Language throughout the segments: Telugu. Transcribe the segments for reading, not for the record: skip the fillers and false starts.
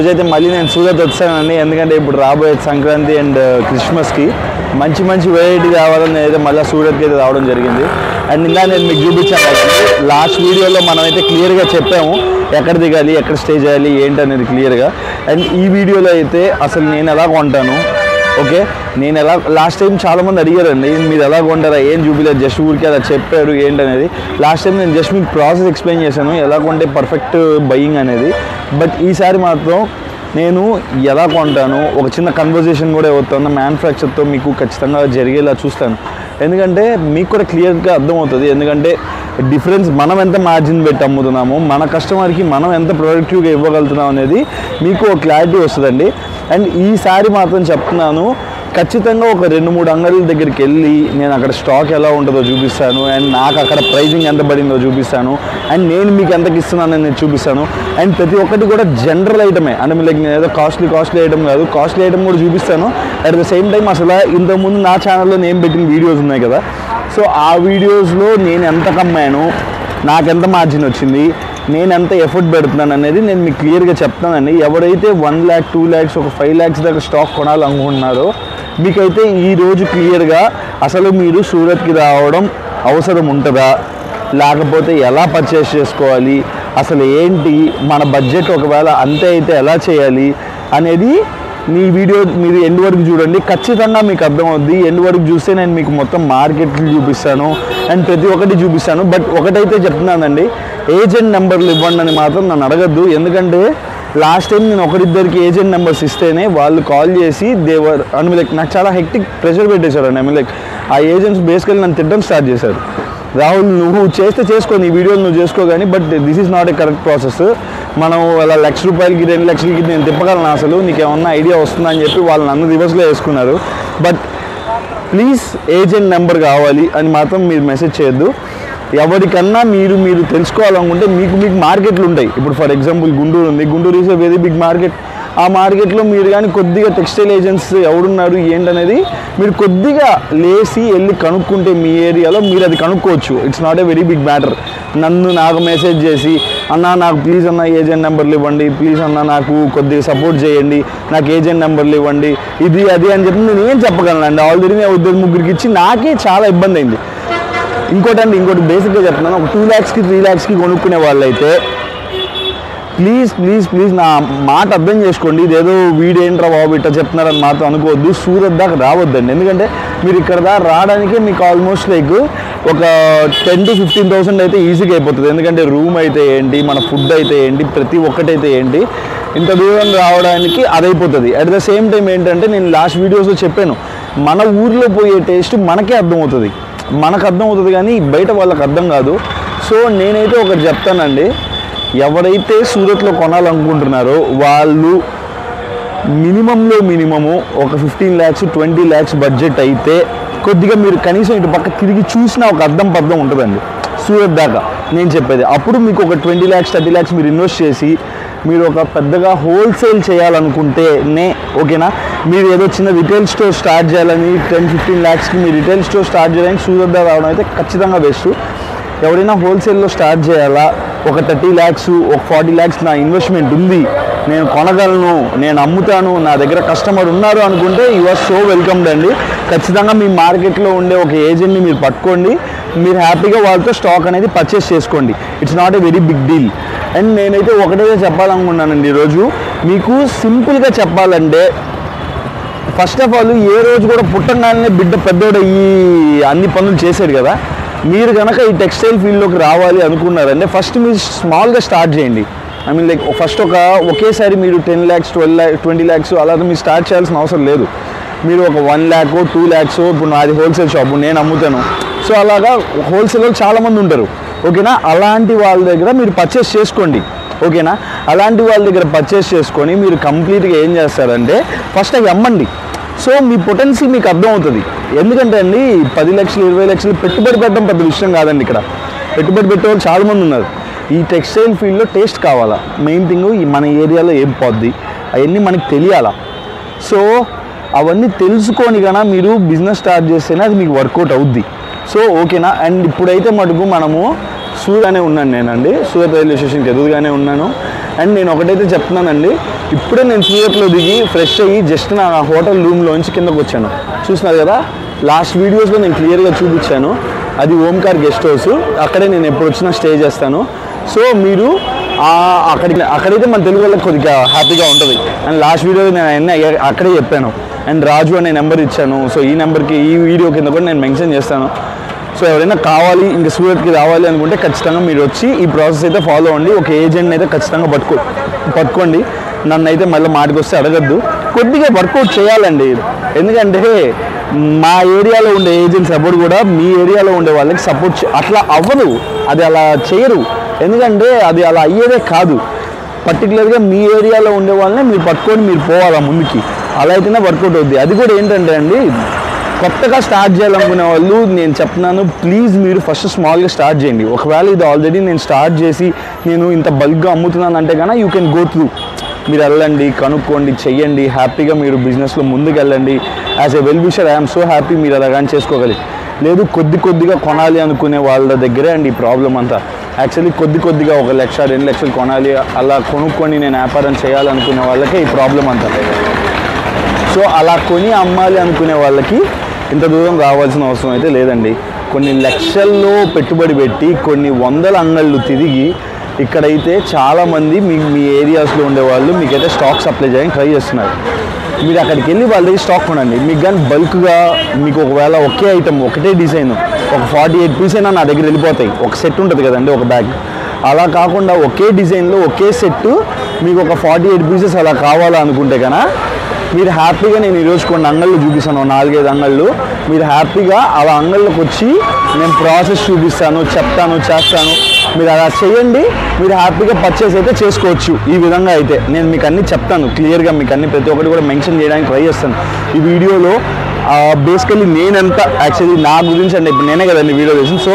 రోజైతే మళ్ళీ నేను సూరత్ వచ్చానండి. ఎందుకంటే ఇప్పుడు రాబోయే సంక్రాంతి అండ్ క్రిస్మస్కి మంచి మంచి వెరైటీ కావాలని అయితే మళ్ళీ సూరత్కి అయితే రావడం జరిగింది. అండ్ ఇంకా నేను మీకు చూపించాను లాస్ట్ వీడియోలో మనం అయితే క్లియర్గా చెప్పాము ఎక్కడ దిగాలి, ఎక్కడ స్టే చేయాలి ఏంటి అనేది క్లియర్గా. అండ్ ఈ వీడియోలో అయితే అసలు నేను ఎలా కొంటాను, ఓకే నేను ఎలా లాస్ట్ టైం చాలామంది అడిగారండి మీరు ఎలా కొంటారా, ఏం చూపించలేదు జస్ట్ ఊరికి అలా చెప్పారు ఏంటనేది. లాస్ట్ టైం నేను జస్ట్ మీకు ప్రాసెస్ ఎక్స్ప్లెయిన్ చేశాను ఎలా కొంటే పర్ఫెక్ట్ బయింగ్ అనేది. బట్ ఈసారి మాత్రం నేను ఎలా కొంటాను ఒక చిన్న కన్వర్జేషన్ కూడా అవుతాను మ్యానుఫ్యాక్చర్తో మీకు ఖచ్చితంగా జరిగేలా చూస్తాను. ఎందుకంటే మీకు కూడా క్లియర్గా అర్థమవుతుంది. ఎందుకంటే డిఫరెన్స్ మనం ఎంత మార్జిన్ పెట్టి అమ్ముతున్నాము, మన కస్టమర్కి మనం ఎంత ప్రొడక్టివ్గా ఇవ్వగలుగుతున్నాం అనేది మీకు ఒక క్లారిటీ వస్తుందండి. అండ్ ఈసారి మాత్రం చెప్తున్నాను ఖచ్చితంగా ఒక 2-3 అంగళ్ళ దగ్గరికి వెళ్ళి నేను అక్కడ స్టాక్ ఎలా ఉంటుందో చూపిస్తాను. అండ్ నాకు అక్కడ ప్రైజింగ్ ఎంత పడిందో చూపిస్తాను. అండ్ నేను మీకు ఎంతకి ఇస్తున్నానని నేను చూపిస్తాను. అండ్ ప్రతి ఒక్కటి కూడా జనరల్ ఐటమే అంటే లైక్ నేను ఏదో కాస్ట్లీ ఐటమ్ కాదు, కాస్ట్లీ ఐటమ్ కూడా చూపిస్తాను. అట్ ద సేమ్ టైం అసలు ఇంతకుముందు నా ఛానల్లో నేను పెట్టిన వీడియోస్ ఉన్నాయి కదా, సో ఆ వీడియోస్లో నేను ఎంత కమ్మాను, నాకెంత మార్జిన్ వచ్చింది, నేను ఎంత ఎఫర్ట్ పెడుతున్నాను అనేది నేను మీకు క్లియర్గా చెప్తానండి. ఎవరైతే 1 lakh 2 lakhs ఒక 5 lakhs దాకా స్టాక్ కొనాలనుకుంటున్నారో మీకైతే ఈరోజు క్లియర్గా అసలు మీరు సూరత్కి రావడం అవసరం ఉంటుందా, లేకపోతే ఎలా పర్చేస్ చేసుకోవాలి, అసలు ఏంటి మన బడ్జెట్ ఒకవేళ అంతే అయితే ఎలా చేయాలి అనేది మీ వీడియో మీరు ఎండ్ వరకు చూడండి, ఖచ్చితంగా మీకు అర్థమవుద్ది. ఎండ్ వరకు చూస్తే నేను మీకు మొత్తం మార్కెట్లు చూపిస్తాను అండ్ ప్రతి ఒక్కటి చూపిస్తాను. బట్ ఒకటైతే చెప్తున్నానండి, ఏజెంట్ నెంబర్లు ఇవ్వండి అని మాత్రం నన్ను అడగద్దు. ఎందుకంటే లాస్ట్ టైం నేను ఒకరిద్దరికి ఏజెంట్ నెంబర్స్ ఇస్తేనే వాళ్ళు కాల్ చేసి దేవర్ అని లైక్ నాకు చాలా హెక్టిక్ ప్రెషర్ పెట్టేశారు అండి. లైక్ ఆ ఏజెంట్స్ బేసికల్లీ నన్ను తిట్టడం స్టార్ట్ చేశారు. రాహుల్ నువ్వు చేస్తే చేసుకో, నీ వీడియోలు నువ్వు చేసుకో కానీ but this is not a correct process. మనం అలా ₹1,00,000కి 2 లక్షలకి నేను తిప్పగలను, అసలు నీకు ఏమన్నా ఐడియా వస్తుందా అని చెప్పి వాళ్ళు నన్ను రివర్స్లో వేసుకున్నారు. బట్ ప్లీజ్ ఏజెంట్ నెంబర్ కావాలి అని మాత్రం మీరు మెసేజ్ చేయొద్దు. ఎవరికన్నా మీరు తెలుసుకోవాలనుకుంటే మీకు మార్కెట్లు ఉంటాయి. ఇప్పుడు ఫర్ ఎగ్జాంపుల్ గుంటూరు ఉంది, Guntur is a very big market. ఆ మార్కెట్లో మీరు కానీ కొద్దిగా టెక్స్టైల్ ఏజెంట్స్ ఎవరున్నారు ఏంటనేది మీరు కొద్దిగా లేసి వెళ్ళి కనుక్కుంటే మీ ఏరియాలో మీరు అది కనుక్కోవచ్చు. It's not a very big matter. నాకు మెసేజ్ చేసి అన్న నాకు ప్లీజ్ అన్న ఏజెంట్ నెంబర్లు ఇవ్వండి, ప్లీజ్ అన్న నాకు కొద్దిగా సపోర్ట్ చేయండి, నాకు ఏజెంట్ నెంబర్లు ఇవ్వండి, ఇది అది అని చెప్పి నేను ఏం చెప్పగలనండి. ఆల్రెడీ నేను 2-3 ఇచ్చి నాకే చాలా ఇబ్బంది అయింది. ఇంకోటి బేసిక్గా చెప్తున్నాను, ఒక 2 lakhsకి 3 lakhsకి కొనుక్కునే వాళ్ళైతే ప్లీజ్ నా మాట అర్థం చేసుకోండి. ఇదేదో వీడేంట్రా బాబు ఇట్లా చెప్తున్నారని మాత్రం అనుకోవద్దు. సూరత్ దాకా రావద్దండి. ఎందుకంటే మీరు ఇక్కడ దాకా రావడానికి మీకు ఆల్మోస్ట్ లైక్ ఒక 10,000 to 15,000 అయితే ఈజీగా అయిపోతుంది. ఎందుకంటే రూమ్ అయితే ఏంటి, మన ఫుడ్ అయితే ఏంటి, ప్రతి ఒక్కటైతే ఏంటి, ఇంత దూరం రావడానికి అదైపోతుంది. అట్ ద సేమ్ టైం ఏంటంటే నేను లాస్ట్ వీడియోస్లో చెప్పాను, మన ఊర్లో పోయే టేస్ట్ మనకే అర్థమవుతుంది, మనకు అర్థమవుతుంది కానీ బయట వాళ్ళకి అర్థం కాదు. సో నేనైతే ఒకటి చెప్తానండి, ఎవరైతే సూరత్లో కొనాలనుకుంటున్నారో వాళ్ళు మినిమము ఒక 15 lakhs 20 lakhs బడ్జెట్ అయితే కొద్దిగా మీరు కనీసం ఇటు పక్క తిరిగి చూసినా ఒక అర్థం ఉంటుందండి సూరత్ దాకా నేను చెప్పేది. అప్పుడు మీకు ఒక 20 lakhs 30 lakhs మీరు ఇన్వెస్ట్ చేసి మీరు ఒక పెద్దగా హోల్సేల్ చేయాలనుకుంటేనే ఓకేనా. మీరు ఏదో చిన్న రిటైల్ స్టోర్ స్టార్ట్ చేయాలని 10-15 lakhsకి మీరు రిటైల్ స్టోర్ స్టార్ట్ చేయాలని సూరత్ దాకా రావడం అయితే ఖచ్చితంగా బెస్ట్. ఎవరైనా హోల్సేల్లో స్టార్ట్ చేయాలా, ఒక 30 lakhs ఒక 40 lakhs నా ఇన్వెస్ట్మెంట్ ఉంది, నేను కొనగలను, నేను అమ్ముతాను, నా దగ్గర కస్టమర్ ఉన్నారు అనుకుంటే యు ఆర్ సో వెల్కమ్డ్ అండి. ఖచ్చితంగా మీ మార్కెట్లో ఉండే ఒక ఏజెంట్ని మీరు పట్టుకోండి, మీరు హ్యాపీగా వాళ్ళతో స్టాక్ అనేది పర్చేస్ చేసుకోండి. It's not a very big deal. And నేనైతే ఒకటైతే చెప్పాలనుకున్నానండి ఈరోజు మీకు సింపుల్గా చెప్పాలంటే, ఫస్ట్ ఆఫ్ ఆల్ ఏ రోజు కూడా పుట్టంగానే బిడ్డ పెద్దోడు ఈ అన్ని పనులు చేశాడు కదా. మీరు కనుక ఈ టెక్స్టైల్ ఫీల్డ్లోకి రావాలి అనుకున్నారంటే ఫస్ట్ మీరు స్మాల్గా స్టార్ట్ చేయండి. లైక్ ఫస్ట్ ఒకేసారి మీరు 10 lakhs 12 lakhs 20 lakhs అలా మీరు స్టార్ట్ చేయాల్సిన అవసరం లేదు. మీరు ఒక 1 lakh 2 lakhs ఇప్పుడు నాది హోల్సేల్ షాపు నేను అమ్ముతాను, సో అలాగా హోల్సేల్లో చాలామంది ఉంటారు ఓకేనా. అలాంటి వాళ్ళ దగ్గర మీరు పర్చేస్ చేసుకోండి ఓకేనా. అలాంటి వాళ్ళ దగ్గర పర్చేస్ చేసుకొని మీరు కంప్లీట్గా ఏం చేస్తారంటే ఫస్ట్ అవి అమ్మండి. సో మీ పొటెన్షియల్ మీకు అర్థమవుతుంది. ఎందుకంటే అండి 10 lakhs 20 lakhs పెట్టుబడి పెట్టడం పెద్ద విషయం కాదండి. ఇక్కడ పెట్టుబడి పెట్టే వాళ్ళు చాలామంది ఉన్నారు. ఈ టెక్స్టైల్ ఫీల్డ్లో టేస్ట్ కావాలా, మెయిన్ థింగ్ మన ఏరియాలో ఏం పోద్ది అవన్నీ మనకి తెలియాలా. సో అవన్నీ తెలుసుకొని కన్నా మీరు బిజినెస్ స్టార్ట్ చేస్తేనే అది మీకు వర్కౌట్ అవుద్ది. సో ఓకేనా. అండ్ ఇప్పుడైతే మటుకు మనము సూరత్గానే ఉన్నాను నేనండి, సూరత్ రైల్వే స్టేషన్కి ఎదురుగానే ఉన్నాను. అండ్ నేను ఒకటైతే చెప్తున్నానండి, ఇప్పుడే నేను సూరత్లో దిగి ఫ్రెష్ అయ్యి జస్ట్ నా హోటల్ రూమ్లోంచి కిందకు వచ్చాను. చూస్తున్నారు కదా, లాస్ట్ వీడియోస్లో నేను క్లియర్గా చూపించాను. అది ఓంకార్ గెస్ట్ హౌస్, అక్కడే నేను ఎప్పుడు వచ్చినా స్టే చేస్తాను. సో మీరు అక్కడైతే మన తెలుగు వాళ్ళకి కొద్దిగా హ్యాపీగా ఉంటుంది. అండ్ లాస్ట్ వీడియో నేను అక్కడే చెప్పాను. అండ్ రాజు అనే నెంబర్ ఇచ్చాను. సో ఈ నెంబర్కి ఈ వీడియో కింద కూడా నేను మెన్షన్ చేస్తాను. సో ఎవరైనా కావాలి ఇంకా సూరత్కి రావాలి అనుకుంటే ఖచ్చితంగా మీరు వచ్చి ఈ ప్రాసెస్ అయితే ఫాలో అవ్వండి. ఒక ఏజెంట్ని అయితే ఖచ్చితంగా పట్టుకోండి. నన్ను అయితే మళ్ళీ మాటికి వస్తే అడగద్దు. కొద్దిగా వర్కౌట్ చేయాలండి. ఎందుకంటే మా ఏరియాలో ఉండే ఏజెంట్స్ ఎప్పుడు కూడా మీ ఏరియాలో ఉండే వాళ్ళకి సపోర్ట్ అట్లా అవ్వదు, అది అలా చేయరు. ఎందుకంటే అది అలా అయ్యేదే కాదు. పర్టికులర్గా మీ ఏరియాలో ఉండే వాళ్ళని మీరు పట్టుకొని మీరు పోవాలా ముందుకి, అలా అయితేనే వర్కౌట్ అవుద్ది. అది కూడా ఏంటంటే అండి, కొత్తగా స్టార్ట్ చేయాలనుకునే వాళ్ళు నేను చెప్తున్నాను, ప్లీజ్ మీరు ఫస్ట్ స్మాల్గా స్టార్ట్ చేయండి. ఒకవేళ ఇది ఆల్రెడీ నేను స్టార్ట్ చేసి నేను ఇంత బల్క్గా అమ్ముతున్నాను అంటే కన్నా యూ కెన్ గో త్రూ. మీరు వెళ్ళండి, కనుక్కోండి, చెయ్యండి, హ్యాపీగా మీరు బిజినెస్లో ముందుకు వెళ్ళండి. As a well wisher I'm so happy మీరు అలా కానీ చేసుకోగలి. లేదు కొద్దిగా కొనాలి అనుకునే వాళ్ళ దగ్గరే అండి ఈ ప్రాబ్లం అంతా. యాక్చువల్లీ కొద్దిగా 1 లక్ష 2 లక్షలు కొనాలి, అలా కొనుక్కొని నేను వ్యాపారం చేయాలనుకునే వాళ్ళకే ఈ ప్రాబ్లం అంతా. సో అలా కొని అమ్మాలి అనుకునే వాళ్ళకి ఇంత దూరం రావాల్సిన అవసరం అయితే లేదండి. కొన్ని లక్షల్లో పెట్టుబడి పెట్టి కొన్ని వందల అంగళ్ళు తిరిగి ఇక్కడైతే చాలామంది మీ ఏరియాస్లో ఉండేవాళ్ళు మీకైతే స్టాక్ సప్లై చేయడానికి ట్రై చేస్తున్నారు. మీరు అక్కడికి వెళ్ళి వాళ్ళ దగ్గర స్టాక్ కొనండి. మీకు కానీ బల్క్గా మీకు ఒకవేళ ఒకే ఐటమ్ ఒకటే డిజైన్ ఒక 48 పీస్ అయినా నా దగ్గర వెళ్ళిపోతాయి. ఒక సెట్ ఉంటుంది కదండి, ఒక బ్యాగ్. అలా కాకుండా ఒకే డిజైన్లో ఒకే సెట్ మీకు ఒక 48 పీసెస్ అలా కావాలనుకుంటే కన్నా మీరు హ్యాపీగా నేను ఈరోజు కొన్ని అంగళ్ళు చూపిస్తాను, 4-5 అంగళ్ళు. మీరు హ్యాపీగా అలా అంగళ్ళకి వచ్చి నేను ప్రాసెస్ చూపిస్తాను, చెప్తాను, చేస్తాను. మీరు అలా చేయండి, మీరు హ్యాపీగా పర్చేస్ అయితే చేసుకోవచ్చు. ఈ విధంగా అయితే నేను మీకు అన్నీ చెప్తాను క్లియర్గా, మీకు అన్ని ప్రతి ఒక్కటి కూడా మెన్షన్ చేయడానికి ట్రై చేస్తాను ఈ వీడియోలో. బేసికలీ నేనంతా యాక్చువల్లీ నా గురించి అంటే ఇప్పుడు నేనే కదండి వీడియో చేసింది. సో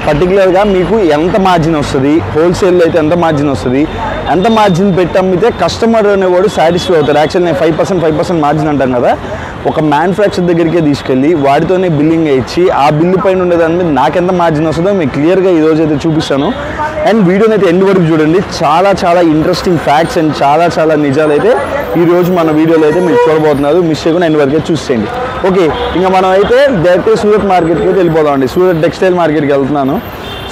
పర్టికులర్గా మీకు ఎంత మార్జిన్ వస్తుంది, హోల్సేల్లో అయితే ఎంత మార్జిన్ వస్తుంది, ఎంత మార్జిన్ పెట్టి అమ్మితే కస్టమర్ అనేవాడు సాటిస్ఫై అవుతారు. యాక్చువల్లీ నేను 5% మార్జిన్ అంటాను కదా, ఒక మ్యానుఫ్యాక్చర్ దగ్గరికే తీసుకెళ్ళి వాడితోనే బిల్లింగ్ ఇచ్చి ఆ బిల్లు పైన ఉండేదాని మీద నాకెంత మార్జిన్ వస్తుందో మీకు క్లియర్గా ఈరోజు అయితే చూపిస్తాను. అండ్ వీడియోని అయితే ఎండ్ వరకు చూడండి. చాలా ఇంట్రెస్టింగ్ ఫ్యాక్ట్స్ అండ్ చాలా నిజాలు అయితే ఈరోజు మన వీడియోలో అయితే మీరు చూడబోతున్నారు. మిస్ చేయకుండా ఎండ్ వరకే చూసేయండి. ఓకే, ఇంకా మనం అయితే డైరెక్ట్గా సూరత్ మార్కెట్కి అయితే వెళ్ళిపోదామండి. సూరత్ టెక్స్టైల్ మార్కెట్కి వెళ్తున్నాను.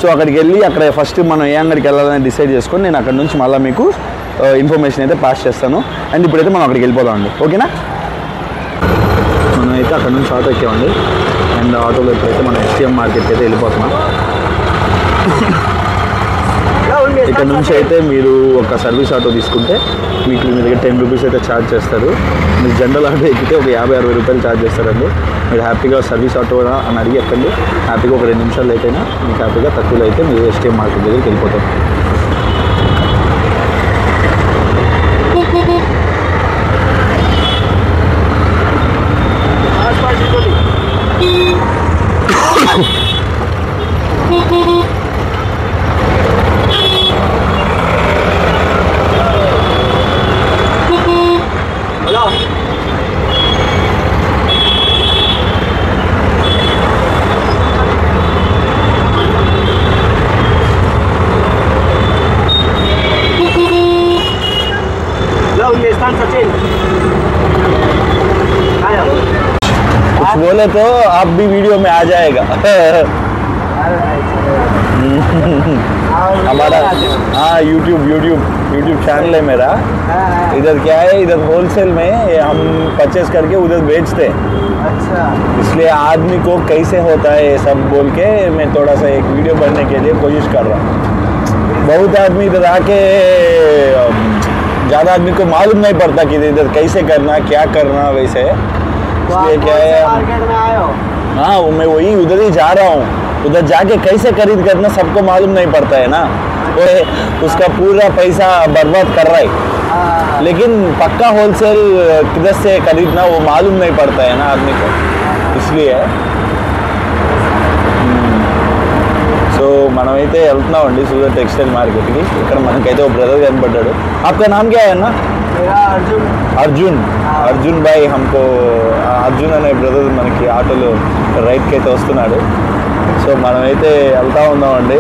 సో అక్కడికి వెళ్ళి అక్కడ ఫస్ట్ మనం ఏ అంగడికి వెళ్ళాలని డిసైడ్ చేసుకొని నేను అక్కడ నుంచి మళ్ళీ మీకు ఇన్ఫర్మేషన్ అయితే పాస్ చేస్తాను. అండ్ ఇప్పుడైతే మనం అక్కడికి వెళ్ళిపోదామండి. ఓకేనా, మనం అయితే అక్కడ నుంచి ఆటో ఎక్కామండి. అండ్ ఆటోలో ఇప్పుడైతే మనం ఎస్టీఎం మార్కెట్కి అయితే వెళ్ళిపోతున్నాం. ఇక్కడ నుంచి అయితే మీరు ఒక సర్వీస్ ఆటో తీసుకుంటే మీకు మీ దగ్గర 10 రూపీస్ అయితే ఛార్జ్ చేస్తారు. మీరు జనరల్ ఆటో ఎక్కితే ఒక 50-60 రూపాయలు ఛార్జ్ చేస్తారండి. మీరు హ్యాపీగా సర్వీస్ ఆటో అని అడిగి ఎక్కండి. హ్యాపీగా ఒక 2 నిమిషాలు అయితేనా మీకు హ్యాపీగా తక్కువలో అయితే మీరు ఎస్టీఎం మార్కెట్ దగ్గరికి వెళ్ళిపోతారు. कुछ बोले तो आप भी वीडियो में आ जाएगा। हमारा हाँ यूट्यूब चैनल है मेरा। इधर क्या है, इधर होलसेल में हम परचेस करके उधर बेचते हैं। अच्छा, इसलिए आदमी को कैसे होता है ये सब बोल के मैं थोड़ा सा एक वीडियो बनने के लिए कोशिश कर रहा हूँ। बहुत आदमी इधर आके ज़्यादा आदमी को मालूम नहीं पड़ता कि इधर कैसे करना क्या करना, वैसे इसलिए क्या है मार्केट में आए हो। हाँ, मैं वही उधर ही जा रहा हूँ। उधर जाके कैसे खरीद करना सबको मालूम नहीं पड़ता है ना, वो उसका पूरा पैसा बर्बाद कर रहा है। लेकिन पक्का होलसेल किधर से खरीदना वो मालूम नहीं पड़ता है ना आदमी को, इसलिए సో మనమైతే వెళ్తున్నామండి సూరత్ టెక్స్టైల్ మార్కెట్కి. ఇక్కడ మనకైతే ఒక బ్రదర్ కనపడ్డాడు. आपका नाम क्या है ना? मेरा అర్జున్ భాయ్. हमको అర్జున్ అనే బ్రదర్ మనకి ఆటోలో రైట్కి అయితే వస్తున్నాడు. సో మనమైతే వెళ్తూ ఉన్నామండి.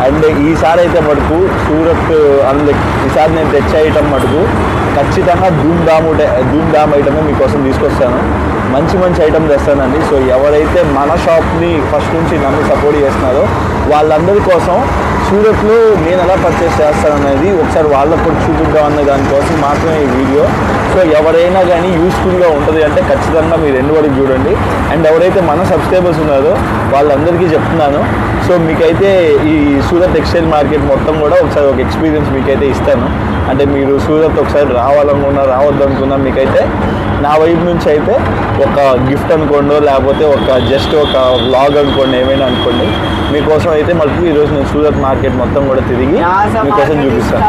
అండ్ ఈసారి అయితే మటుకు సూరత్ అందులో ఈసారి నేను తెచ్చే ఐటమ్ మటుకు ఖచ్చితంగా ధూమ్ ధామ్ ఐటమే మీకోసం తీసుకొస్తాను. మంచి మంచి ఐటమ్ తెస్తానండి. సో ఎవరైతే మన షాప్ని ఫస్ట్ నుంచి నన్ను సపోర్ట్ చేస్తున్నారో వాళ్ళందరి కోసం సూరత్లో నేను ఎలా పర్చేస్ చేస్తాననేది ఒకసారి వాళ్ళకు కూడా చూపిద్దాం అనే దానికోసం మాత్రమే ఈ వీడియో. సో ఎవరైనా కానీ యూస్ఫుల్గా ఉంటుంది అంటే ఖచ్చితంగా మీరు ఎండ్ వరకు చూడండి. అండ్ ఎవరైతే మన సబ్స్క్రైబర్స్ ఉన్నారో వాళ్ళందరికీ చెప్తున్నాను. సో మీకైతే ఈ సూరత్ టెక్స్టైల్ మార్కెట్ మొత్తం కూడా ఒకసారి ఒక ఎక్స్పీరియన్స్ మీకైతే ఇస్తాను. అంటే మీరు సూరత్ ఒకసారి రావాలనుకున్నా రావద్దనుకున్నా మీకైతే నా వైపు నుంచి అయితే ఒక గిఫ్ట్ అనుకోండి, లేకపోతే జస్ట్ ఒక వ్లాగ్ అనుకోండి, ఏమైనా అనుకోండి. మీకోసం అయితే మళ్ళీ ఈరోజు నేను సూరత్ మార్కెట్ మొత్తం కూడా తిరిగి మీకోసం చూపిస్తాను.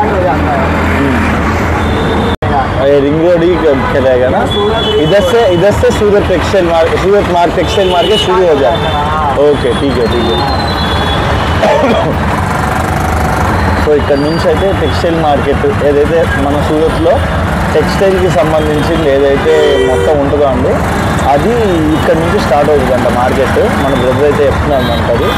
रिंग रोड ही चलेगा ना, इधर से सूरत टेक्सटाइल मार्केट शुरू हो जाए. ओके ठीक है. సో ఇక్కడ నుంచి అయితే టెక్స్టైల్ మార్కెట్ ఏదైతే మన సూరత్లో టెక్స్టైల్కి సంబంధించింది ఏదైతే మొత్తం ఉంటుందో అండి, అది ఇక్కడ నుంచి స్టార్ట్ అవుతుందంట మార్కెట్. మన బ్రదర్ అయితే చెప్తున్నాను అంటది.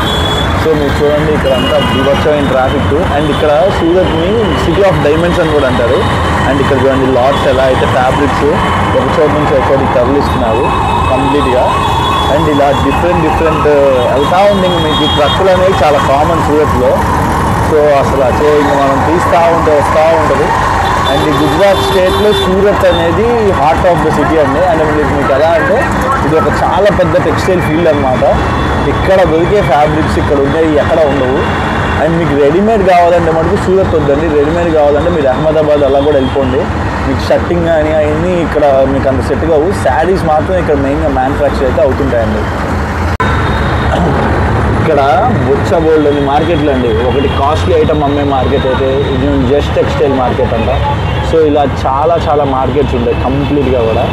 సో మీరు చూడండి ఇక్కడ అంతా బీభత్సమైన ట్రాఫిక్. అండ్ ఇక్కడ సూరత్ని సిటీ ఆఫ్ డైమండ్స్ అని కూడా అంటారు. అండ్ ఇక్కడ చూడండి లాట్స్ ఎలా అయితే ఫ్యాబ్రిక్స్ ఒక చోటు నుంచి ఒక చోటుకి తరలిస్తున్నారు కంప్లీట్గా. అండ్ ఇలా డిఫరెంట్ వెళ్తూ ఉంటుంది. మీకు ట్రక్కులు అనేవి చాలా కామన్ సూరత్లో. సో ఇంకా మనం తీస్తూ వస్తూ ఉంటుంది. అండ్ ఈ గుజరాత్ స్టేట్లో సూరత్ అనేది హార్ట్ ఆఫ్ ద సిటీ అండి. అండ్ మీకు ఎలా అంటే ఇది ఒక చాలా పెద్ద టెక్స్టైల్ ఫీల్డ్ అనమాట. ఇక్కడ దొరికే ఫ్యాబ్రిక్స్ ఇక్కడ ఉండేవి ఎక్కడ ఉండవు. అండ్ మీకు రెడీమేడ్ కావాలంటే మటుకు సూరత్ వద్దండి. రెడీమేడ్ కావాలంటే మీరు అహ్మదాబాద్ అలా కూడా వెళ్ళిపోండి. మీకు షర్టింగ్ కానీ అవన్నీ ఇక్కడ మీకు అంత సెట్ కావు. శారీస్ మాత్రం ఇక్కడ మెయిన్గా మ్యానుఫ్యాక్చర్ అయితే అవుతుంటాయండి. ఇక్కడ బోల్డ్ అని మార్కెట్లు అండి. ఒకటి కాస్ట్లీ ఐటమ్ అమ్మే మార్కెట్ అయితే ఇది జస్ట్ టెక్స్టైల్ మార్కెట్ అంట. సో ఇలా చాలా మార్కెట్స్ ఉంటాయి కంప్లీట్గా కూడా.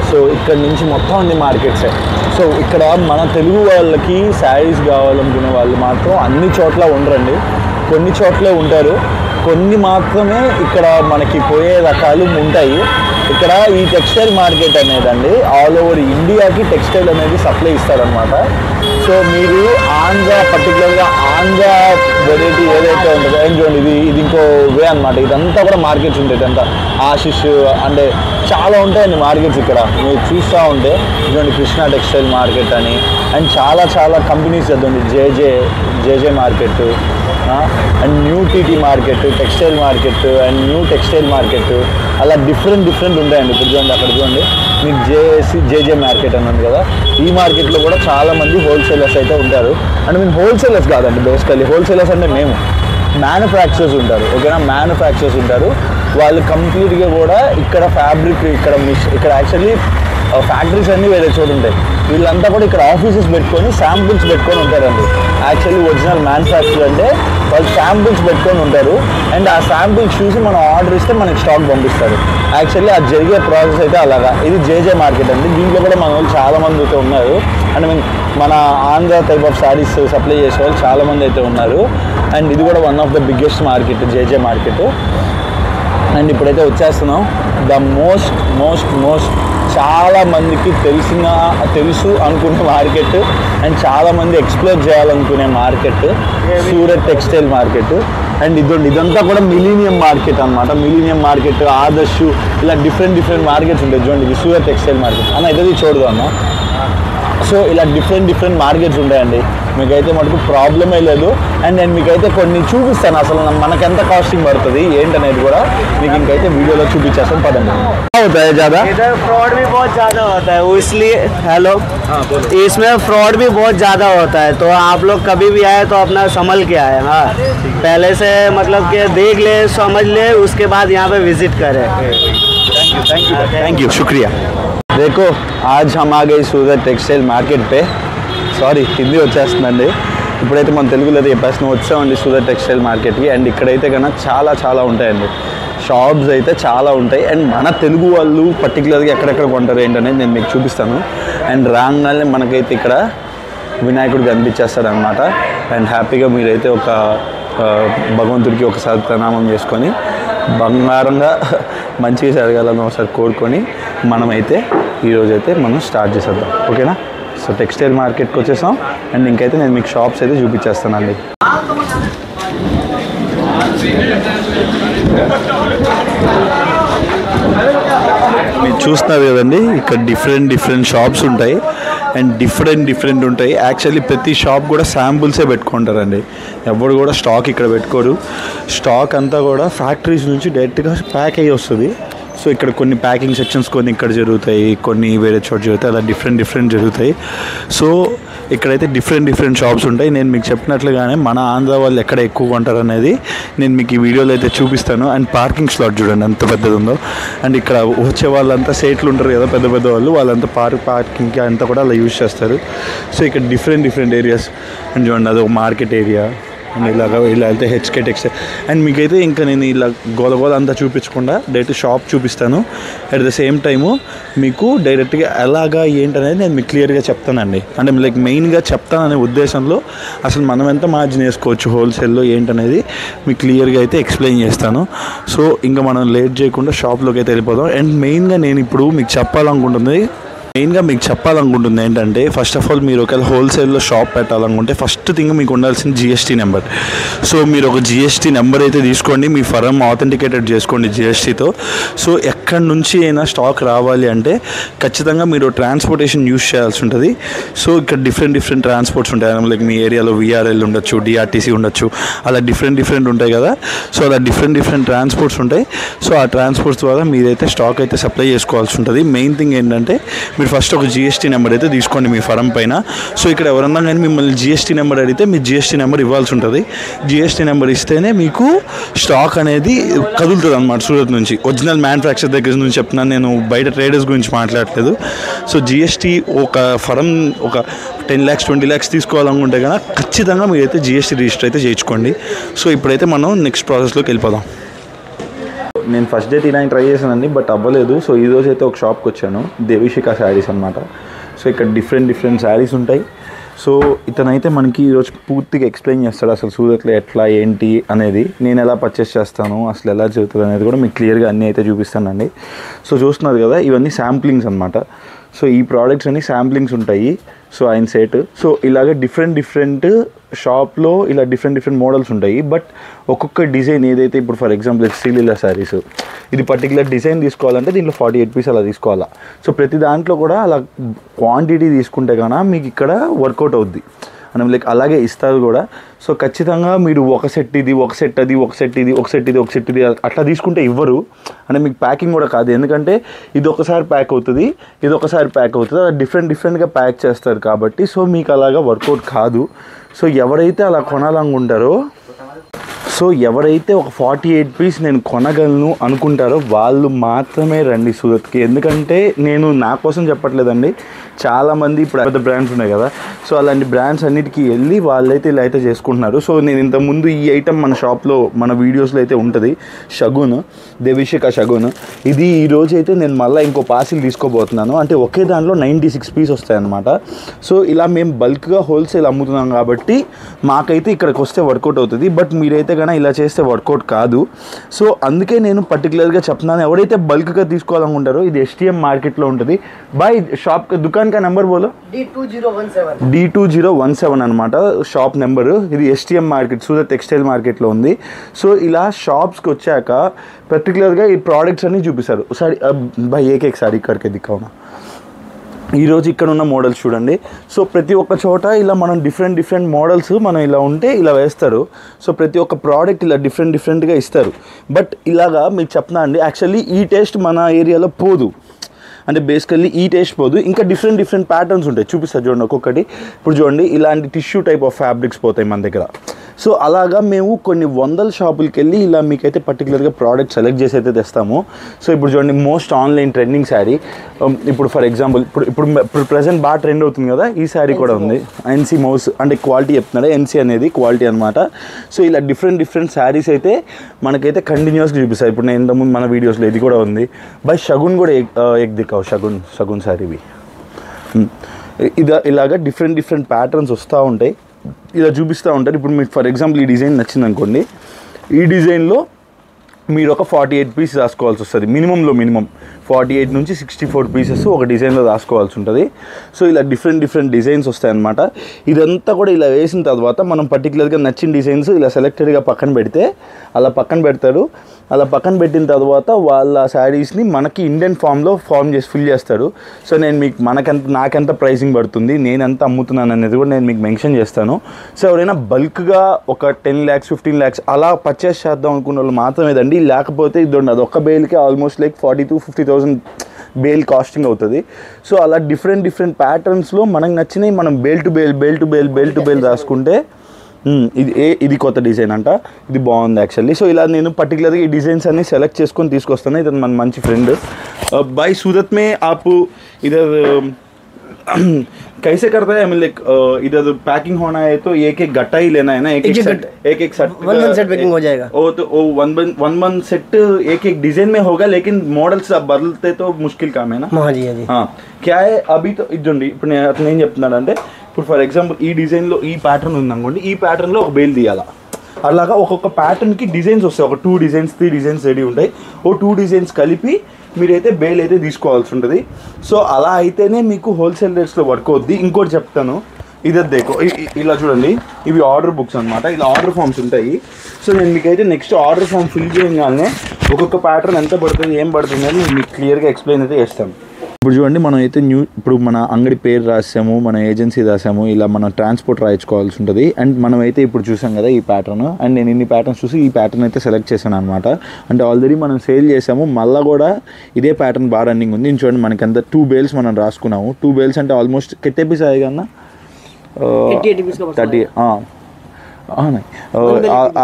సో ఇక్కడ నుంచి మొత్తం అన్ని మార్కెట్సే. సో ఇక్కడ మన తెలుగు వాళ్ళకి శారీస్ కావాలనుకునే వాళ్ళు మాత్రం అన్ని చోట్ల ఉండరండి. కొన్ని చోట్లే ఉంటారు, కొన్ని మాత్రమే ఇక్కడ మనకి పోయే రకాలు ఉంటాయి. ఇక్కడ ఈ టెక్స్టైల్ మార్కెట్ అనేదండి ఆల్ ఓవర్ ఇండియాకి టెక్స్టైల్ అనేది సప్లై ఇస్తారనమాట. సో మీరు పర్టికులర్గా ఆంధ్ర వెరైటీ ఏదైతే ఉంటుందో చూడండి, ఇది ఇంకో వే అనమాట. ఇదంతా కూడా మార్కెట్స్ ఉంటాయి. ఇదంతా ఆశిష్ అంటే చాలా ఉంటాయండి మార్కెట్స్ ఇక్కడ. మీరు చూస్తూ ఉంటే చూడండి కృష్ణా టెక్స్టైల్ మార్కెట్ అని, అండ్ చాలా కంపెనీస్ చదవండి. JJ market and new TT market, textile market and new textile market, అలా డిఫరెంట్ ఉంటాయండి. ఇప్పుడు చూడండి అక్కడ చూడండి మీకు జేజే మార్కెట్ అన్నాను కదా. ఈ మార్కెట్లో కూడా చాలామంది హోల్సేలర్స్ అయితే ఉంటారు. అంటే మేము హోల్సేలర్స్ కాదండి, బేసికల్లీ హోల్సేలర్స్ అంటే మేము మ్యానుఫ్యాక్చరర్స్ ఉంటారు. ఓకేనా, మ్యానుఫ్యాక్చరర్స్ ఉంటారు. వాళ్ళు కంప్లీట్గా కూడా ఇక్కడ ఫ్యాబ్రిక్ ఇక్కడ యాక్చువల్లీ ఫ్యాక్టరీస్ అన్నీ వేరే చోటు ఉంటాయి. వీళ్ళంతా కూడా ఇక్కడ ఆఫీసెస్ పెట్టుకొని శాంపుల్స్ పెట్టుకొని ఉంటారండి. యాక్చువల్లీ ఒరిజినల్ మ్యానుఫ్యాక్చర్ అంటే వాళ్ళు శాంపుల్స్ పెట్టుకొని ఉంటారు. అండ్ ఆ శాంపుల్స్ చూసి మనం ఆర్డర్ ఇస్తే మనకి స్టాక్ పంపిస్తారు. యాక్చువల్లీ అది జరిగే ప్రాసెస్ అయితే అలాగా. ఇది జేజే మార్కెట్ అండి. దీంట్లో కూడా మన వాళ్ళు చాలామంది అయితే ఉన్నారు. అండ్ మన Andhra type of saris supply చేసే వాళ్ళు చాలామంది అయితే ఉన్నారు. అండ్ ఇది కూడా one of the biggest market JJ market. And ఇప్పుడైతే వచ్చేస్తున్నాం ద మోస్ట్ చాలా మందికి తెలుసు అనుకునే మార్కెట్ అండ్ చాలామంది ఎక్స్ప్లోర్ చేయాలనుకునే market Surat textile market. And ఇదంతా కూడా మిలీనియం మార్కెట్ అనమాట. మిలీనియం మార్కెట్, ఆదర్శ్, ఇలా డిఫరెంట్ మార్కెట్స్ ఉంటాయి. చూడండి ఇది సూరత్ టెక్స్టైల్ మార్కెట్ అన్న, ఇది చూడదు అన్న. సో ఇలా డిఫరెంట్ మార్కెట్స్ ఉంటాయండి. మీకైతే మటుకు ప్రాబ్లమే లేదు. అండ్ నేను మీకైతే కొన్ని చూపిస్తాను అసలు మనకు ఎంత కాస్టింగ్ పడుతుంది ఏంటనేది కూడా మీకు ఇంకైతే వీడియోలో చూపించేస్తాను. పదండి. అవుతాయి ज़्यादा इधर फ्रॉड भी बहुत ज़्यादा होता है, इसलिए हेलो इसमें फ्रॉड भी बहुत ज़्यादा होता है. तो आप लोग कभी भी आए तो अपना संभल के आए. हाँ, पहले से मतलब कि देख ले समझ ले, उसके बाद यहाँ पे विजिट करें. थैंक यू शुक्रिया. देखो आज हम आ गए सूरत टेक्सटाइल మార్కెట్ पे. సారీ హిందీ వచ్చేస్తుందండి. ఇప్పుడైతే మన తెలుగులో అయితే చెప్పేస్తున్నాం. వచ్చామండి సూరత్ టెక్స్టైల్ మార్కెట్కి. అండ్ ఇక్కడైతే కన్నా చాలా ఉంటాయండి. షాప్స్ అయితే చాలా ఉంటాయి. అండ్ మన తెలుగు వాళ్ళు పర్టికులర్గా ఎక్కడెక్కడ కొంటారు ఏంటనేది నేను మీకు చూపిస్తాను. అండ్ రాగానే మనకైతే ఇక్కడ వినాయకుడు కనిపించేస్తాడు అనమాట. అండ్ హ్యాపీగా మీరైతే ఒక భగవంతుడికి ఒకసారి ప్రణామం చేసుకొని బంగారంగా మంచిగా జరగాలని ఒకసారి కోరుకొని మనమైతే ఈరోజైతే మనం స్టార్ట్ చేసేద్దాం. ఓకేనా. సో టెక్స్టైల్ మార్కెట్కి వచ్చేసాం. అండ్ ఇంకైతే నేను మీకు షాప్స్ అయితే చూపించేస్తానండి. మీరు చూస్తున్నారు కదండి, ఇక్కడ డిఫరెంట్ షాప్స్ ఉంటాయి అండ్ డిఫరెంట్ ఉంటాయి. యాక్చువల్లీ ప్రతి షాప్ కూడా శాంపుల్సే పెట్టుకుంటారండి, ఎవరు కూడా స్టాక్ ఇక్కడ పెట్టుకోరు. స్టాక్ అంతా కూడా ఫ్యాక్టరీస్ నుంచి డైరెక్ట్గా ప్యాక్ అయ్యి వస్తుంది. సో ఇక్కడ కొన్ని ప్యాకింగ్ సెక్షన్స్ కొన్ని ఇక్కడ జరుగుతాయి, కొన్ని వేరే చోట జరుగుతాయి, అలా డిఫరెంట్ జరుగుతాయి. సో ఇక్కడైతే డిఫరెంట్ షాప్స్ ఉంటాయి. నేను మీకు చెప్పినట్లుగానే మన ఆంధ్ర వాళ్ళు ఎక్కడ ఎక్కువ కొంటారు అనేది నేను మీకు ఈ వీడియోలో అయితే చూపిస్తాను. అండ్ పార్కింగ్ స్లాట్ చూడండి ఎంత పెద్దది ఉందో. అండ్ ఇక్కడ వచ్చే వాళ్ళంతా సేట్లు ఉంటారు కదా పెద్ద వాళ్ళు, వాళ్ళంతా పార్కింగ్కి అంతా కూడా అలా యూజ్ చేస్తారు. సో ఇక్కడ డిఫరెంట్ ఏరియాస్ అండ్ చూడండి, అది ఒక మార్కెట్ ఏరియా. అండ్ ఇలా వెళ్తే హెచ్కే టెక్స్టైల్. అండ్ మీకైతే ఇంకా నేను ఇలా గోల అంతా చూపించకుండా డైరెక్ట్ షాప్ చూపిస్తాను. అట్ ద సేమ్ టైము మీకు డైరెక్ట్గా ఎలాగా ఏంటనేది నేను మీకు క్లియర్గా చెప్తానండి. అంటే లైక్ మెయిన్గా చెప్తాననే ఉద్దేశంలో అసలు మనం ఎంత మార్జిన్ వేసుకోవచ్చు హోల్సేల్లో ఏంటనేది మీకు క్లియర్గా అయితే ఎక్స్ప్లెయిన్ చేస్తాను. సో ఇంకా మనం లేట్ చేయకుండా షాప్లోకి అయితే వెళ్ళిపోదాం. అండ్ మెయిన్గా నేను ఇప్పుడు మీకు చెప్పాలనుకుంటుంది ఏంటంటే, ఫస్ట్ ఆఫ్ ఆల్ మీరు ఒకవేళ హోల్సేల్లో షాప్ పెట్టాలనుకుంటే ఫస్ట్ థింగ్ మీకు ఉండాల్సిన జిఎస్టీ నెంబర్. సో మీరు ఒక జిఎస్టీ నెంబర్ అయితే తీసుకోండి, మీ ఫర్మ్ ఆథెంటికేటెడ్ చేసుకోండి జిఎస్టీతో. సో ఎక్కడి నుంచి అయినా స్టాక్ రావాలి అంటే ఖచ్చితంగా మీరు ట్రాన్స్పోర్టేషన్ యూజ్ చేయాల్సి ఉంటుంది. సో ఇక్కడ డిఫరెంట్ ట్రాన్స్పోర్ట్స్ ఉంటాయి. లైక్ మీ ఏరియాలో విఆర్ఎల్ ఉండొచ్చు, డిఆర్టీసీ ఉండొచ్చు, అలా డిఫరెంట్ ఉంటాయి కదా. సో అలా డిఫరెంట్ ట్రాన్స్పోర్ట్స్ ఉంటాయి. సో ఆ ట్రాన్స్పోర్ట్స్ ద్వారా మీరైతే స్టాక్ అయితే సప్లై చేసుకోవాల్సి ఉంటుంది. మెయిన్ థింగ్ ఏంటంటే మీరు ఫస్ట్ ఒక జిఎస్టీ నెంబర్ అయితే తీసుకోండి మీ ఫరం పైన. సో ఇక్కడ ఎవరన్నా కానీ మిమ్మల్ని జిఎస్టీ నెంబర్ అడిగితే మీ జిఎస్టీ నెంబర్ ఇవ్వాల్సి ఉంటుంది. జిఎస్టీ నెంబర్ ఇస్తేనే మీకు స్టాక్ అనేది కదులుతుంది అన్నమాట సూరత్ నుంచి. ఒరిజినల్ మ్యానుఫ్యాక్చర్ దగ్గర నుంచి చెప్తున్నాను, నేను బయట ట్రేడర్స్ గురించి మాట్లాడలేదు. సో జిఎస్టీ ఒక ఫరం ఒక 10 lakhs 20 lakhs తీసుకోవాలనుకుంటే కనుక ఖచ్చితంగా మీరైతే జిఎస్టీ రిజిస్టర్ అయితే చేయించుకోండి. సో ఇప్పుడైతే మనం నెక్స్ట్ ప్రాసెస్లోకి వెళ్ళిపోదాం. నేను ఫస్ట్ డే తినడానికి ట్రై చేశానండి, బట్ అవ్వలేదు. సో ఈరోజు అయితే ఒక షాప్కి వచ్చాను, దేవిశిఖ శారీస్ అనమాట. సో ఇక్కడ డిఫరెంట్ శారీస్ ఉంటాయి. సో ఇతనైతే మనకి ఈరోజు పూర్తిగా ఎక్స్ప్లెయిన్ చేస్తాడు అసలు సూరత్లో ఎట్లా ఏంటి అనేది, నేను ఎలా పర్చేస్ చేస్తాను, అసలు ఎలా జరుగుతుంది అనేది కూడా మీకు క్లియర్గా అన్నీ అయితే చూపిస్తానండి. సో చూస్తున్నారు కదా, ఇవన్నీ శాంప్లింగ్స్ అనమాట. సో ఈ ప్రోడక్ట్స్ అన్నీ శాంప్లింగ్స్ ఉంటాయి. సో ఆయన సెట్. సో ఇలాగ డిఫరెంట్ షాప్లో ఇలా డిఫరెంట్ మోడల్స్ ఉంటాయి. బట్ ఒక్కొక్క డిజైన్ ఏదైతే ఇప్పుడు ఫర్ ఎగ్జాంపుల్ శ్రీలీల శారీస్, ఇది పర్టికులర్ డిజైన్ తీసుకోవాలంటే దీంట్లో 48 పీస్ అలా తీసుకోవాలా. సో ప్రతి దాంట్లో కూడా అలా క్వాంటిటీ తీసుకుంటే కన్నా మీకు ఇక్కడ వర్కౌట్ అవుద్ది అని లైక్ అలాగే ఇస్తారు కూడా. సో ఖచ్చితంగా మీరు ఒక సెట్ ఇది, ఒక సెట్ అది, ఒక సెట్ ఇది, ఒక సెట్ ఇది, ఒక సెట్ ఇది అట్లా తీసుకుంటే ఇవ్వరు. అంటే మీకు ప్యాకింగ్ కూడా కాదు, ఎందుకంటే ఇది ఒకసారి ప్యాక్ అవుతుంది, ఇది ఒకసారి ప్యాక్ అవుతుంది, అది డిఫరెంట్గా ప్యాక్ చేస్తారు కాబట్టి. సో మీకు అలాగా వర్కౌట్ కాదు. సో ఎవరైతే అలా కొనాలనుకుంటారో, సో ఎవరైతే ఒక 48 పీస్ నేను కొనగలను అనుకుంటారో వాళ్ళు మాత్రమే రండి సూరత్కి. ఎందుకంటే నేను నా కోసం చెప్పట్లేదండి, చాలామంది ఇప్పుడు పెద్ద బ్రాండ్స్ ఉన్నాయి కదా, సో అలాంటి బ్రాండ్స్ అన్నిటికీ వెళ్ళి వాళ్ళైతే ఇలా అయితే చేసుకుంటున్నారు. సో నేను ఇంతకుముందు ఈ ఐటమ్ మన షాప్లో మన వీడియోస్లో అయితే ఉంటుంది, షగున్, దేవిశిఖ షగున్. ఇది ఈరోజు అయితే నేను మళ్ళీ ఇంకో పార్సిల్ తీసుకోబోతున్నాను. అంటే ఒకే దాంట్లో 96 పీస్ వస్తాయన్నమాట. సో ఇలా మేము బల్క్గా హోల్సేల్ అమ్ముతున్నాం కాబట్టి మాకైతే ఇక్కడికి వస్తే వర్కౌట్ అవుతుంది. బట్ మీరైతే కన్నా ఇలా చేస్తే వర్కౌట్ కాదు. సో అందుకే నేను పర్టికులర్గా చెప్తున్నాను, ఎవరైతే బల్క్గా తీసుకోవాలనుకుంటారో ఇది STM మార్కెట్లో ఉంటుంది. బాయ్ షాప్ దుకాన్ కా నెంబర్ బోలో, D2017 అనమాట షాప్ నెంబరు. ఇది STM మార్కెట్, సూరత్ టెక్స్టైల్ మార్కెట్లో ఉంది. సో ఇలా షాప్స్కి వచ్చాక పర్టికులర్గా ఈ ప్రోడక్ట్స్ అన్నీ చూపిస్తారు. సారీ బాయ్ ఏకేక్ సారీ ఇక్కడికే దిక్కావునా. ఈరోజు ఇక్కడ ఉన్న మోడల్స్ చూడండి. సో ప్రతి ఒక్క చోట ఇలా మనం డిఫరెంట్ మోడల్స్ మనం ఇలా ఉంటే ఇలా వేస్తారు. సో ప్రతి ఒక్క ప్రోడక్ట్ ఇలా డిఫరెంట్గా ఇస్తారు. బట్ ఇలాగా మీకు చెప్తున్నా అండి, యాక్చువల్లీ ఈ టేస్ట్ మన ఏరియాలో పోదు. అంటే బేసికల్లీ ఈ టేస్ట్ పోదు. ఇంకా డిఫరెంట్ ప్యాటర్న్స్ ఉంటాయి, చూపిస్తారు చూడండి ఒక్కొక్కటి. ఇప్పుడు చూడండి ఇలాంటి టిష్యూ టైప్ ఆఫ్ ఫ్యాబ్రిక్స్ పోతాయి మన దగ్గర. సో అలాగా మేము కొన్ని 100 షాపులకి వెళ్ళి ఇలా మీకైతే పర్టికులర్గా ప్రోడక్ట్ సెలెక్ట్ చేసి అయితే తెస్తాము. సో ఇప్పుడు చూడండి మోస్ట్ ఆన్లైన్ ట్రెండింగ్ శారీ, ఇప్పుడు ఫర్ ఎగ్జాంపుల్ ఇప్పుడు ప్రజెంట్ బాగా ట్రెండ్ అవుతుంది కదా, ఈ శారీ కూడా ఉంది. NC మౌస్ అంటే క్వాలిటీ చెప్తున్నారా, NC అనేది క్వాలిటీ అనమాట. సో ఇలా డిఫరెంట్ శారీస్ అయితే మనకైతే కంటిన్యూస్గా చూపిస్తారు. ఇప్పుడు నేను ఇంతకుముందు మన వీడియోస్లో ఇది కూడా ఉంది. బై షగున్ కూడా ఎక్ దిక్కావు, షగున్ శారీవి. ఇలాగా డిఫరెంట్ ప్యాటర్న్స్ వస్తూ ఉంటాయి, ఇలా చూపిస్తూ ఉంటారు. ఇప్పుడు మీకు ఫర్ ఎగ్జాంపుల్ ఈ డిజైన్ నచ్చింది అనుకోండి, ఈ డిజైన్లో మీరు ఒక 48 పీసెస్ రాసుకోవాల్సి వస్తుంది మినిమం 48 నుంచి 64 పీసెస్ ఒక డిజైన్లో రాసుకోవాల్సి ఉంటుంది. సో ఇలా డిఫరెంట్ డిజైన్స్ వస్తాయన్నమాట. ఇదంతా కూడా ఇలా వేసిన తర్వాత మనం పర్టికులర్గా నచ్చిన డిజైన్స్ ఇలా సెలెక్టెడ్గా పక్కన పెడితే అలా పక్కన పెడతాడు. అలా పక్కన పెట్టిన తర్వాత వాళ్ళ శారీస్ని మనకి ఇండియన్ ఫామ్లో ఫిల్ చేస్తాడు. సో నేను మీకు నాకెంత ప్రైసింగ్ పడుతుంది, నేను ఎంత అమ్ముతున్నాను అనేది కూడా నేను మీకు మెన్షన్ చేస్తాను. సో ఎవరైనా బల్క్గా ఒక 10 lakhs 15 lakhs అలా పర్చేస్ చేద్దాం అనుకున్న వాళ్ళు మాత్రమేదండి. లేకపోతే ఇది అది ఒక్క బేల్కి almost like 40,000 to 50,000 bale costing అవుతుంది. సో అలా డిఫరెంట్ ప్యాటర్న్స్లో మనకు నచ్చినవి మనం బేల్ టు బేల్ రాసుకుంటే ఇది కొత్త డిజైన్ అంట, ఇది బాగుంది యాక్చువల్లీ. సో ఇలా నేను పర్టికులర్గా ఈ డిజైన్స్ అన్ని సెలెక్ట్ చేసుకొని తీసుకొస్తాను. ఇది మన మంచి ఫ్రెండ్ भाई सूरत में आप इधर कैसे करता है? लाइक इधर पैकिंग होना है तो एक गट्टा ही लेना है ना, एक सेट 1 सेट पैकिंग हो जाएगा. ओ तो वन सेट एक डिजाइन में होगा, लेकिन मॉडल्स अब बदलते तो मुश्किल काम है ना. हाँ जी हाँ. क्या है अभी तो इదండి ఇప్పుడు నేను అతను ఏం చెప్తున్నాడంటే, ఇప్పుడు ఫర్ ఎగ్జాంపుల్ ఈ డిజైన్లో ఈ ప్యాటర్న్ ఉందనుకోండి, ఈ ప్యాటర్న్లో ఒక బేల్ తీయాలా. అలాగా ఒక్కొక్క ప్యాటర్న్కి డిజైన్స్ వస్తాయి, ఒక 2 డిజైన్స్ 3 డిజైన్స్ రెడీ ఉంటాయి. ఓ 2 డిజైన్స్ కలిపి మీరైతే బేల్ అయితే తీసుకోవాల్సి ఉంటుంది. సో అలా అయితేనే మీకు హోల్సేల్ రేట్స్లో వర్క్ అవుద్ది. ఇంకోటి చెప్తాను, ఇదే దేకో ఇలా చూడండి, ఇవి ఆర్డర్ బుక్స్ అనమాట. ఇలా ఆర్డర్ ఫామ్స్ ఉంటాయి. సో నేను మీకైతే నెక్స్ట్ ఆర్డర్ ఫామ్ ఫిల్ చేయగానే ఒక్కొక్క ప్యాటర్న్ ఎంత పడుతుంది ఏం పడుతుంది అని మీకు క్లియర్గా ఎక్స్ప్లెయిన్ అయితే చేస్తాను. ఇప్పుడు చూడండి, మనం అయితే ఇప్పుడు మన అంగడి పేరు రాసాము, మన ఏజెన్సీ రాసాము, ఇలా మనం ట్రాన్స్పోర్ట్ రాయించుకోవాల్సి ఉంటుంది. అండ్ మనం అయితే ఇప్పుడు చూసాం కదా ఈ ప్యాటర్న్, అండ్ నేను ఇన్ని ప్యాటర్న్స్ చూసి ఈ ప్యాటర్న్ అయితే సెలెక్ట్ చేశాను అనమాట. అంటే ఆల్రెడీ మనం సేల్ చేసాము, మళ్ళీ కూడా ఇదే ప్యాటర్న్ బాగా రన్నింగ్ ఉంది. చూడండి మనకి అంత 2 బేల్స్ మనం రాసుకున్నాము. 2 బేల్స్ అంటే ఆల్మోస్ట్ కిత్తే పీస్ అయ్యేగా 30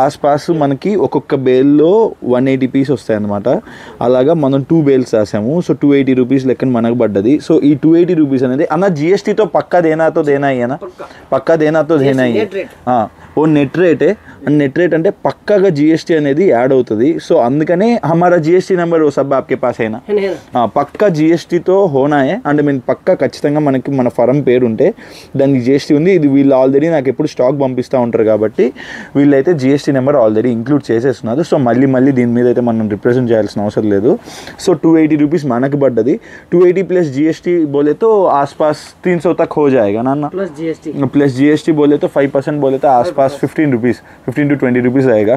ఆస్పాస్ మనకి ఒక్కొక్క బేల్లో 180 పీస్ వస్తాయి అన్నమాట. అలాగా మనం 2 బేల్స్ రాసాము. సో 280 రూపీస్ లెక్కన మనకు పడ్డది. సో ఈ 280 రూపీస్ అనేది అన్న జిఎస్టీతో పక్కా దేనాతో దేనా అయ్యానా, పక్కా దేనాతో దేనా ఓ నెట్ రేటే. అండ్ నెట్ రేట్ అంటే పక్కాగా జిఎస్టీ అనేది యాడ్ అవుతుంది. సో అందుకనే हमारा జిఎస్టీ నెంబర్ ఓ సబ్ आपके पास है ना, పక్కా జిఎస్టీతో హోనాయే. అంటే మేము పక్కా ఖచ్చితంగా మనకి మన ఫరం పేరు ఉంటే దానికి జిఎస్టీ ఉంది. ఇది వీళ్ళు ఆల్రెడీ నాకు ఎప్పుడు స్టాక్ పంపిస్తూ ఉంటారు కాబట్టి వీళ్ళైతే జిఎస్టీ నెంబర్ ఆల్రెడీ ఇంక్లూడ్ చేసేస్తున్నారు. సో మళ్ళీ దీని మీద అయితే మనం రిప్రజెంట్ చేయాల్సిన అవసరం లేదు. సో 280 రూపీస్ మనకి పడ్డది. 280 प्लस जीएसटी बोले तो आसपास 300 तक हो जाएगा ना, प्लस जीएसटी बोले तो 5% बोले तो आसपास 15 to 20 రూపీస్ అయ్యేగా.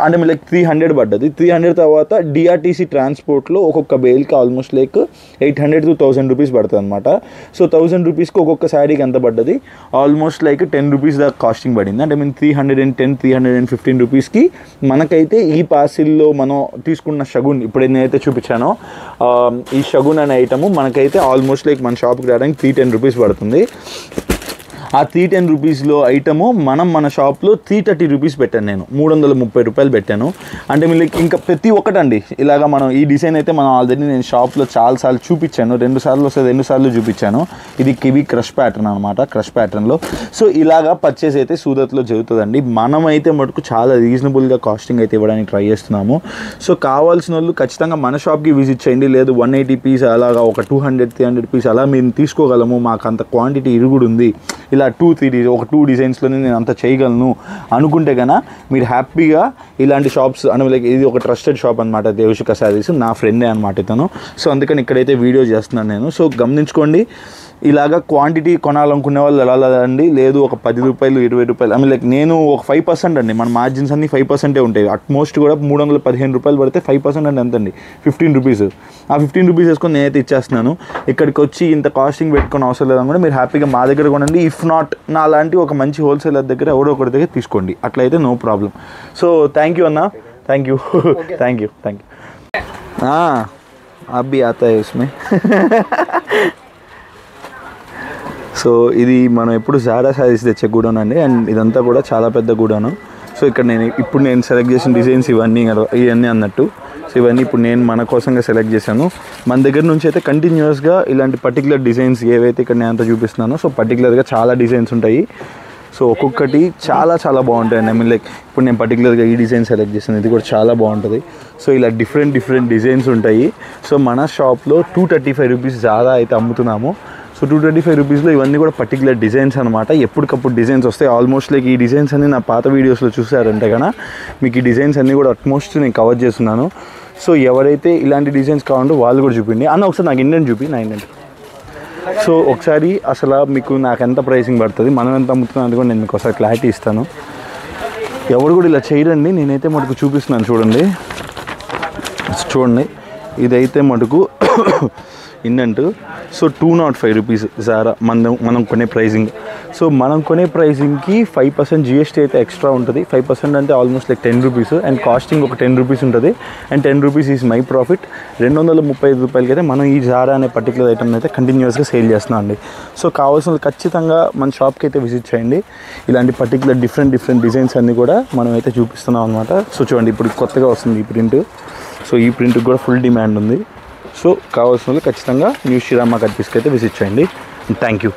అంటే లైక్ 300 పడ్డది. 300 తర్వాత డిఆర్టీసీ ట్రాన్స్పోర్ట్లో ఒక్కొక్క బేల్కి ఆల్మోస్ట్ లైక్ 800 to 1000 రూపీస్ పడుతుంది అనమాట. సో 1000 రూపీస్కి ఒక్కొక్క శారీకి ఎంత పడ్డది, ఆల్మోస్ట్ లైక్ 10 రూపీస్ దాకా కాస్టింగ్ పడింది. అంటే 310 315 రూపీస్కి మనకైతే ఈ పార్సిల్లో మనం తీసుకున్న షగున్ ఇప్పుడు నేనైతే చూపించానో ఈ షగున్ అనే ఐటమ్ మనకైతే ఆల్మోస్ట్ లైక్ మన షాప్కి రావడానికి 310 రూపీస్ పడుతుంది. ఆ 310 రూపీస్లో ఐటము మన షాప్లో 330 రూపీస్ పెట్టాను, నేను 330 రూపాయలు పెట్టాను. అంటే మీరు ఇంకా ప్రతి ఒక్కటండి ఇలాగా మనం ఈ డిజైన్ అయితే మనం ఆల్రెడీ నేను షాప్లో చాలాసార్లు చూపించాను, 2 సార్లు వస్తే 2 సార్లు చూపించాను. ఇది కివీ క్రష్ ప్యాటర్న్ అనమాట, క్రష్ ప్యాటర్న్లో. సో ఇలాగా పర్చేస్ అయితే సూరత్లో జరుగుతుందండి. మనమైతే మటుకు చాలా రీజనబుల్గా కాస్టింగ్ అయితే ఇవ్వడానికి ట్రై చేస్తున్నాము. సో కావాల్సిన వాళ్ళు ఖచ్చితంగా మన షాప్కి విజిట్ చేయండి. లేదు 180 పీస్ అలాగా ఒక 200 300 పీస్ అలా మేము తీసుకోగలము, మాకు అంత క్వాంటిటీ ఇరుగుడు ఉంది, ఇలా 2 డిజైన్స్లోనే నేను అంత చేయగలను అనుకుంటే కన్నా మీరు హ్యాపీగా ఇలాంటి షాప్స్ అని లైక్ ఇది ఒక ట్రస్టెడ్ షాప్ అనమాట, దేవశిఖ శారీస్, నా ఫ్రెండే అనమాట ఇతను. సో అందుకని ఇక్కడైతే వీడియో చేస్తున్నాను నేను. సో గమనించుకోండి, ఇలాగా క్వాంటిటీ కొనాలనుకునే వాళ్ళు ఎలా అండి, లేదు ఒక 10 రూపాయలు 20 రూపాయలు ఐ మీన్ లైక్ నేను ఒక 5% అండి, మన మార్జిన్స్ అన్ని 5% ఉంటాయి. అట్మోస్ట్ కూడా 315 రూపాయలు పడితే 5% అంటే ఎంతండి 15 రూపీస్. ఆ 15 రూపీస్ వేసుకొని నేనైతే ఇచ్చేస్తున్నాను. ఇక్కడికి వచ్చి ఇంత కాస్టింగ్ పెట్టుకుని అవసరం లేదని కూడా మీరు హ్యాపీగా మా దగ్గర కొనండి. ఇఫ్ నాట్ నా అలాంటి ఒక మంచి హోల్సేలర్ దగ్గర ఎవరో ఒకరి దగ్గర తీసుకోండి, అట్లయితే no problem. So thank you అన్న, థ్యాంక్ యూ. అబ్బి आता है इसमें. సో ఇది మనం ఎప్పుడు జారా శారీస్ తెచ్చే గూడౌన్ అండి. అండ్ ఇదంతా కూడా చాలా పెద్ద గూడౌను. సో ఇక్కడ ఇప్పుడు నేను సెలెక్ట్ చేసిన డిజైన్స్ ఇవన్నీ అన్నట్టు. సో ఇవన్నీ ఇప్పుడు నేను మన కోసంగా సెలెక్ట్ చేశాను. మన దగ్గర నుంచి అయితే కంటిన్యూస్గా ఇలాంటి పర్టికులర్ డిజైన్స్ ఏవైతే ఇక్కడ నేను అంతా చూపిస్తున్నానో సో పర్టికులర్గా చాలా డిజైన్స్ ఉంటాయి. సో ఒక్కొక్కటి చాలా బాగుంటాయి. ఐ మీన్ లైక్ ఇప్పుడు నేను పర్టికులర్గా ఈ డిజైన్ సెలెక్ట్ చేశాను, ఇది కూడా చాలా బాగుంటుంది. సో ఇలా డిఫరెంట్ డిజైన్స్ ఉంటాయి. సో మన షాప్లో 235 రూపీస్ జారా అయితే అమ్ముతున్నాము. సో 225 రూపీస్లో ఇవన్నీ కూడా పర్టికులర్ డిజైన్స్ అనమాట. ఎప్పటికప్పుడు డిజైన్స్ వస్తాయి. ఆల్మోస్ట్ లైక్ ఈ డిజైన్స్ అన్ని నా పాత వీడియోస్లో చూసారంటే కన్నా మీకు ఈ డిజైన్స్ అన్నీ కూడా అట్మోస్ట్ నేను కవర్ చేస్తున్నాను. సో ఎవరైతే ఇలాంటి డిజైన్స్ కావాలంటే వాళ్ళు కూడా చూపిండి అన్న. ఒకసారి నాకు ఇండియన్ చూపి, నా ఇండియన్. సో ఒకసారి అసలు మీకు నాకు ఎంత ప్రైసింగ్ పడుతుంది, మనం ఎంత అమ్ముతున్నాం అది కూడా నేను మీకు ఒకసారి క్లారిటీ ఇస్తాను. ఎవరు కూడా ఇలా చేయరండి, నేనైతే మటుకు చూపిస్తున్నాను చూడండి. ఇదైతే మటుకు ఇండంట్. సో 205 రూపీస్ జారా మనం కొనే ప్రైజింగ్. సో మనం కొనే ప్రైజింగ్కి 5% జిఎస్టీ అయితే ఎక్స్ట్రా ఉంటుంది. 5% అంటే almost like 10 rupees and costing ఒక 10 రూపీస్ ఉంటుంది. And 10 rupees is my profit. 235 రూపాయలకి అయితే మనం ఈ జారా అనే పర్టికులర్ ఐటమ్ అయితే కంటిన్యూస్గా సేల్ చేస్తున్నాం అండి. సో కావాల్సిన ఖచ్చితంగా మన షాప్కి అయితే విజిట్ చేయండి. ఇలాంటి పర్టికులర్ డిఫరెంట్ డిజైన్స్ అన్నీ కూడా మనం అయితే చూపిస్తున్నాం అనమాట. సో చూడండి, ఇప్పుడు కొత్తగా వస్తుంది ఈ ప్రింట్. సో ఈ ప్రింట్కి కూడా ఫుల్ డిమాండ్ ఉంది. సో కావాల్సిన వాళ్ళు ఖచ్చితంగా న్యూ శ్రీరామ కట్ పీస్కి అయితే విజిట్ చేయండి. Thank you.